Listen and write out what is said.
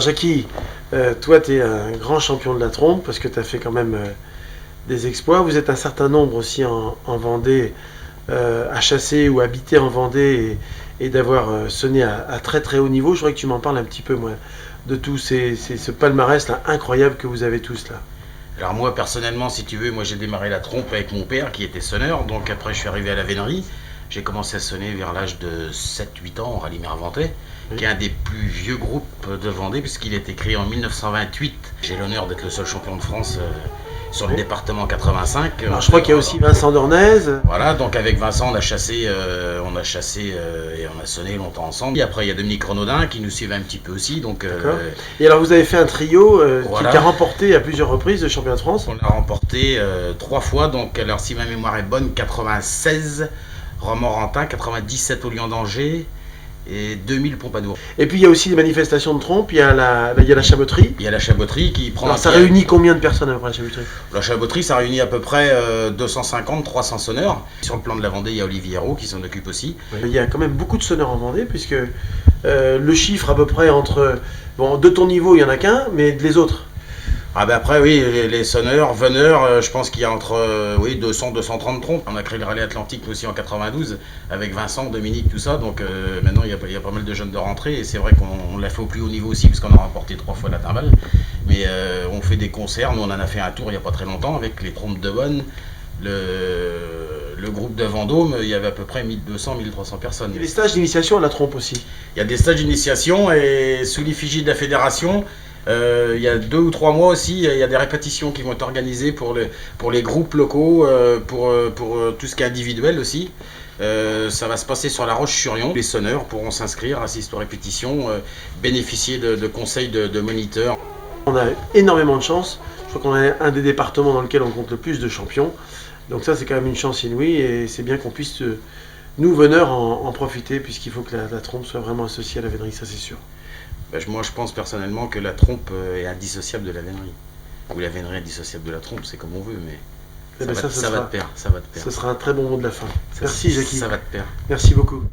Jackie, toi tu es un grand champion de la trompe parce que tu as fait quand même des exploits. Vous êtes un certain nombre aussi en Vendée à chasser ou habiter en Vendée et d'avoir sonné à très très haut niveau. Je voudrais que tu m'en parles un petit peu moi de tout ce palmarès là incroyable que vous avez tous là. Alors moi personnellement, si tu veux, moi j'ai démarré la trompe avec mon père qui était sonneur, donc après je suis arrivé à la vénerie. J'ai commencé à sonner vers l'âge de 7-8 ans en rallye Merventais, Oui. qui est un des plus vieux groupes de Vendée puisqu'il a été créé en 1928. J'ai l'honneur d'être le seul champion de France sur le Oui. département 85. Alors je crois qu'il y a aussi Vincent Dornez. Voilà, donc avec Vincent, on a chassé et on a sonné longtemps ensemble. Et après, il y a Dominique Renaudin qui nous suivait un petit peu aussi. Donc, D'accord. Et alors vous avez fait un trio voilà. qui a remporté à plusieurs reprises le championnat de France. On l'a remporté 3 fois. Donc, alors si ma mémoire est bonne, 96 Romorantin, 97 au Lion d'Angers et 2000 Pompadour. Et puis il y a aussi des manifestations de trompe, il y a la chaboterie. Il y a la chaboterie qui prend. Alors ça réunit combien de personnes à peu près la chaboterie? La chaboterie, ça réunit à peu près 250-300 sonneurs. Sur le plan de la Vendée, il y a Olivier Hérault qui s'en occupe aussi. Il y a quand même beaucoup de sonneurs en Vendée, puisque le chiffre à peu près entre... Bon, de ton niveau, il n'y en a qu'un, mais les autres. Ah ben après oui, les sonneurs, veneurs, je pense qu'il y a entre 200-230 trompes. On a créé le Rallye Atlantique aussi en 92 avec Vincent, Dominique, tout ça. Donc maintenant il y a pas mal de jeunes de rentrée et c'est vrai qu'on l'a fait au plus haut niveau aussi parce qu'on a remporté 3 fois la timbale. Mais on fait des concerts, nous on en a fait un tour il n'y a pas très longtemps avec les trompes de Bonne. Le groupe de Vendôme, il y avait à peu près 1200-1300 personnes. Il y a des stages d'initiation à la trompe aussi. Il y a des stages d'initiation et sous l'effigie de la fédération, il y a 2 ou 3 mois aussi, il y a des répétitions qui vont être organisées pour les groupes locaux, pour tout ce qui est individuel aussi. Ça va se passer sur la Roche-sur-Yon. Les sonneurs pourront s'inscrire, assister aux répétitions, bénéficier de conseils de moniteurs. On a énormément de chance. Je crois qu'on est un des départements dans lequel on compte le plus de champions. Donc ça, c'est quand même une chance inouïe et c'est bien qu'on puisse, nous, veneurs, en profiter puisqu'il faut que la trompe soit vraiment associée à la vénerie, ça c'est sûr. Ben, moi, je pense personnellement que la trompe est indissociable de la vénerie. Ou la vénerie est indissociable de la trompe, c'est comme on veut, mais Eh ben, ça va de pair. ce sera un très bon mot de la fin. Merci Jackie. Ça va de pair. Merci beaucoup.